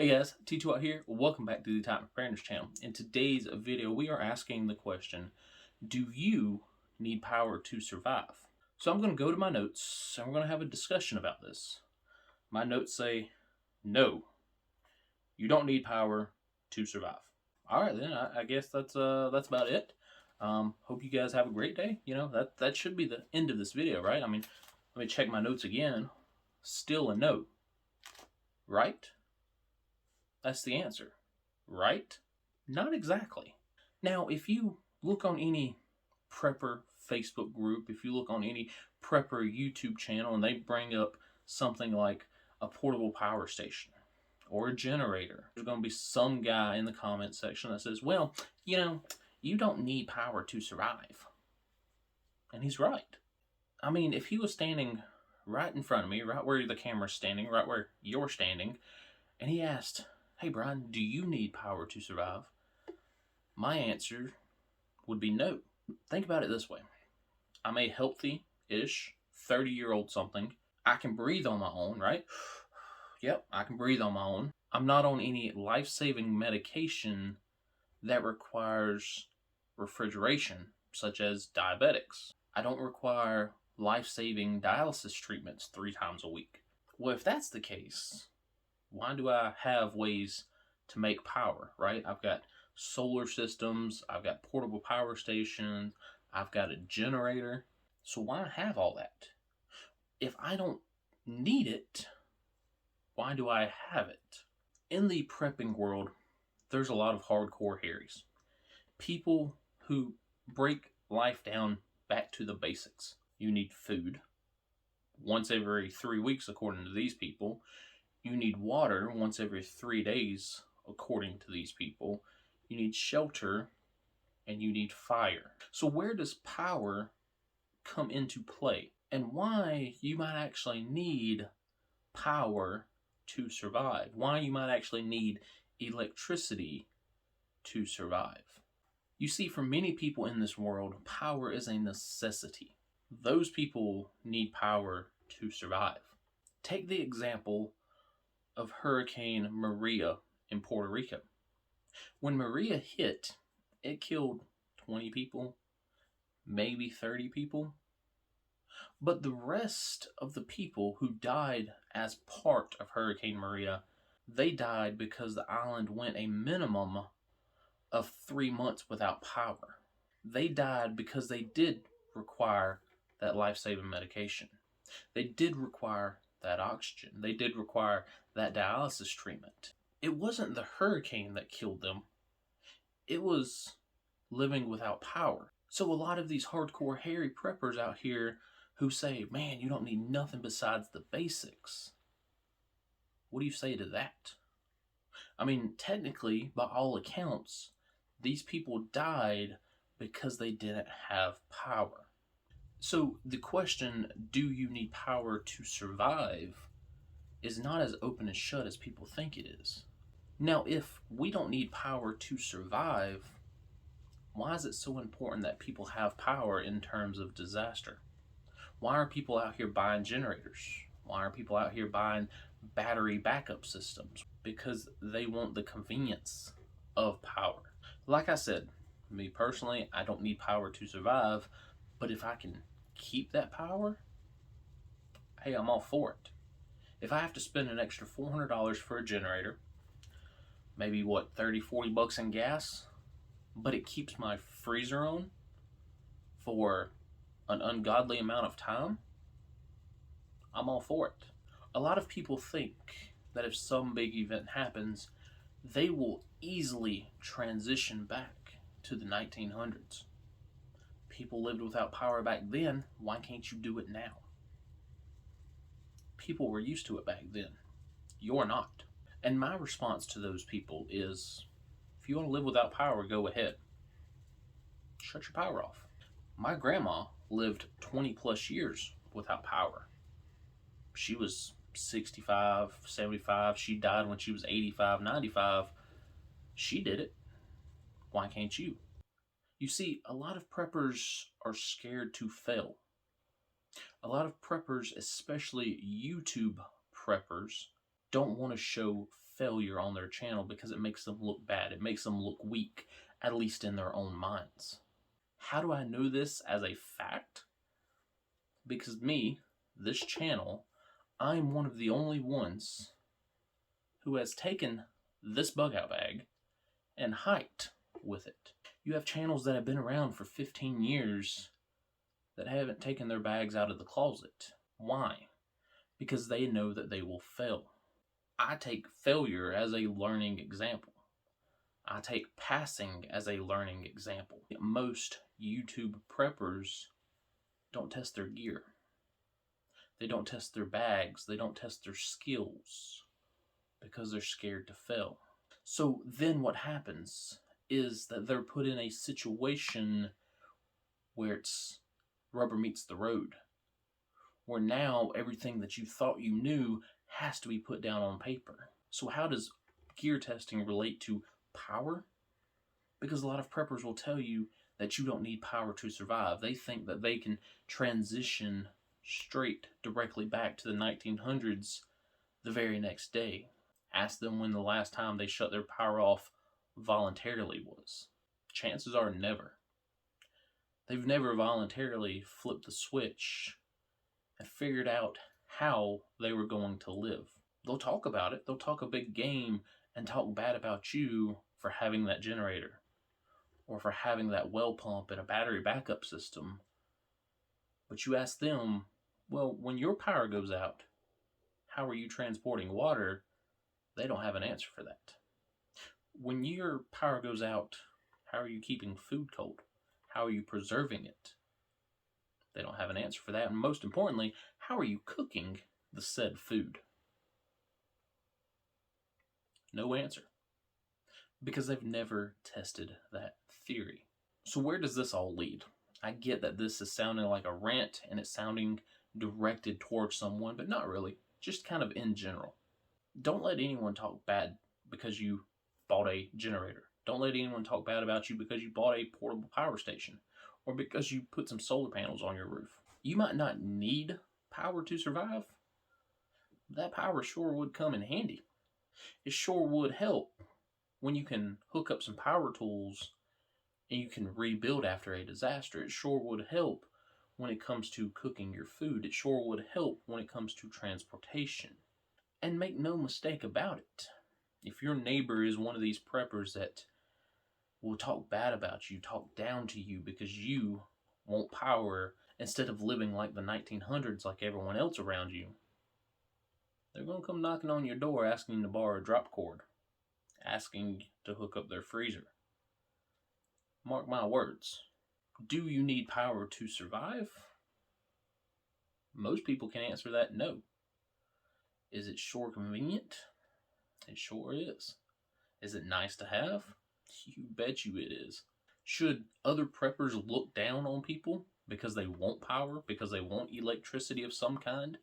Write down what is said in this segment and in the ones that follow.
Hey guys, T2 out here. Welcome back to the Titan Preparedness channel. In today's video, we are asking the question, do you need power to survive? So I'm going to go to my notes and we're going to have a discussion about this. My notes say, no, you don't need power to survive. All right, then I guess that's about it. Hope you guys have a great day. You know, that should be the end of this video, right? I mean, let me check my notes again. Still a no, right? That's the answer, right? Not exactly. Now, if you look on any prepper Facebook group, if you look on any prepper YouTube channel and they bring up something like a portable power station or a generator, there's going to be some guy in the comment section that says, well, you know, you don't need power to survive. And he's right. I mean, if he was standing right in front of me, right where the camera's standing, right where you're standing, and he asked, hey Brian, do you need power to survive? My answer would be no. Think about it this way. I'm a healthy-ish 30-year-old something. I can breathe on my own, right? Yep, I can breathe on my own. I'm not on any life-saving medication that requires refrigeration, such as diabetics. I don't require life-saving dialysis treatments 3 times a week. Well, if that's the case, why do I have ways to make power, right? I've got solar systems, I've got portable power stations, I've got a generator. So why have all that? If I don't need it, why do I have it? In the prepping world, there's a lot of hardcore Harrys. People who break life down back to the basics. You need food once every 3 weeks, according to these people. You need water once every 3 days, according to these people. You need shelter, and you need fire. So where does power come into play? And why you might actually need power to survive? Why you might actually need electricity to survive? You see, for many people in this world, power is a necessity. Those people need power to survive. Take the example of Hurricane Maria in Puerto Rico. When Maria hit, it killed 20 people, maybe 30 people. But the rest of the people who died as part of Hurricane Maria, they died because the island went a minimum of 3 months without power. They died because they did require that life-saving medication. They did require that oxygen. They did require that dialysis treatment. It wasn't the hurricane that killed them. It was living without power. So a lot of these hardcore hairy preppers out here who say, man, you don't need nothing besides the basics. What do you say to that? I mean, technically, by all accounts, these people died because they didn't have power. So the question, do you need power to survive, is not as open and shut as people think it is. Now, if we don't need power to survive, why is it so important that people have power in terms of disaster? Why are people out here buying generators? Why are people out here buying battery backup systems? Because they want the convenience of power. Like I said, me personally, I don't need power to survive, but if I can keep that power, hey, I'm all for it. If I have to spend an extra $400 for a generator, maybe what, 30-40 bucks in gas, but it keeps my freezer on for an ungodly amount of time, I'm all for it. A lot of people think that if some big event happens, they will easily transition back to the 1900s. People lived without power back then, why can't you do it now? People were used to it back then. You're not. And my response to those people is, if you want to live without power, go ahead. Shut your power off. My grandma lived 20 plus years without power. She was 65, 75. She died when she was 85, 95. She did it. Why can't you? You see, a lot of preppers are scared to fail. A lot of preppers, especially YouTube preppers, don't want to show failure on their channel because it makes them look bad. It makes them look weak, at least in their own minds. How do I know this as a fact? Because this channel, I'm one of the only ones who has taken this bug out bag and hiked with it. You have channels that have been around for 15 years that haven't taken their bags out of the closet. Why? Because they know that they will fail. I take failure as a learning example. I take passing as a learning example. Most YouTube preppers don't test their gear. They don't test their bags. They don't test their skills because they're scared to fail. So then what happens is that they're put in a situation where it's rubber meets the road, where now everything that you thought you knew has to be put down on paper. So how does gear testing relate to power? Because a lot of preppers will tell you that you don't need power to survive. They think that they can transition straight directly back to the 1900s the very next day. Ask them when the last time they shut their power off voluntarily was. Chances are never. They've never voluntarily flipped the switch and figured out how they were going to live. They'll talk about it. They'll talk a big game and talk bad about you for having that generator or for having that well pump and a battery backup system. But you ask them, well, when your power goes out, how are you transporting water? They don't have an answer for that. When your power goes out, how are you keeping food cold? How are you preserving it? They don't have an answer for that. And most importantly, how are you cooking the said food? No answer. Because they've never tested that theory. So where does this all lead? I get that this is sounding like a rant and it's sounding directed towards someone, but not really. Just kind of in general. Don't let anyone talk bad because you bought a generator. Don't let anyone talk bad about you because you bought a portable power station or because you put some solar panels on your roof. You might not need power to survive. That power sure would come in handy. It sure would help when you can hook up some power tools and you can rebuild after a disaster. It sure would help when it comes to cooking your food. It sure would help when it comes to transportation. And make no mistake about it, if your neighbor is one of these preppers that will talk bad about you, talk down to you because you want power instead of living like the 1900s like everyone else around you, they're going to come knocking on your door asking to borrow a drop cord, asking to hook up their freezer. Mark my words. Do you need power to survive? Most people can answer that no. Is it sure convenient? It sure is. Is it nice to have? You bet you it is. Should other preppers look down on people because they want power, because they want electricity of some kind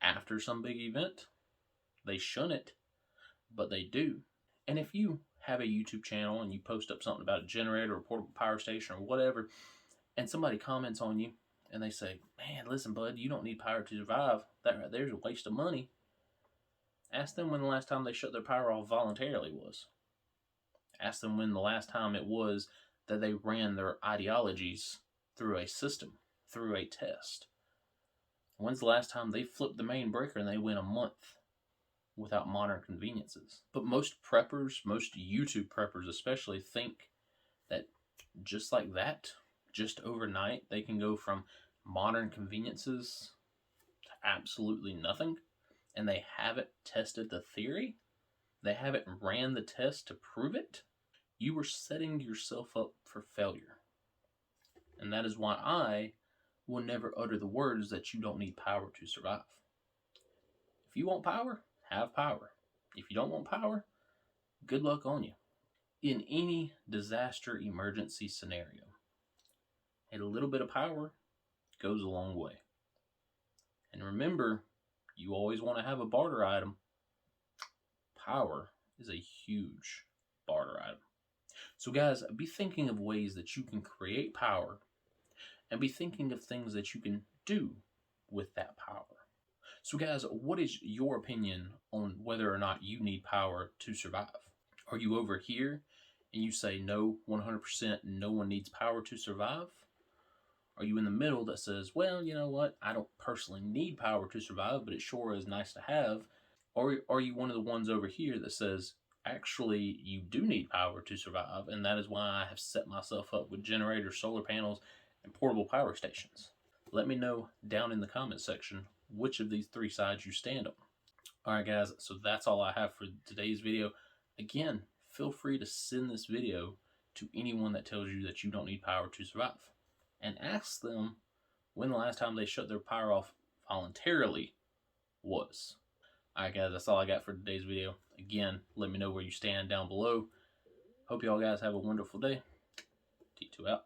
after some big event? They shouldn't, but they do. And if you have a YouTube channel and you post up something about a generator or portable power station or whatever, and somebody comments on you and they say, man, listen, bud, you don't need power to survive. That right there's a waste of money. Ask them when the last time they shut their power off voluntarily was. Ask them when the last time it was that they ran their ideologies through a system, through a test. When's the last time they flipped the main breaker and they went a month without modern conveniences? But most preppers, most YouTube preppers especially, think that just like that, just overnight, they can go from modern conveniences to absolutely nothing. And they haven't tested the theory, they haven't ran the test to prove it. You are setting yourself up for failure. And that is why I will never utter the words that you don't need power to survive. If you want power, have power. If you don't want power, good luck on you. In any disaster emergency scenario, a little bit of power goes a long way. And remember, you always want to have a barter item. Power is a huge barter item. So guys, be thinking of ways that you can create power and be thinking of things that you can do with that power. So guys, what is your opinion on whether or not you need power to survive? Are you over here and you say no, 100% no one needs power to survive? Are you in the middle that says, well, you know what, I don't personally need power to survive, but it sure is nice to have? Or are you one of the ones over here that says, actually, you do need power to survive, and that is why I have set myself up with generators, solar panels, and portable power stations? Let me know down in the comment section which of these three sides you stand on. Alright guys, so that's all I have for today's video. Again, feel free to send this video to anyone that tells you that you don't need power to survive. And ask them when the last time they shut their power off voluntarily was. Alright guys, that's all I got for today's video. Again, let me know where you stand down below. Hope y'all guys have a wonderful day. T2 out.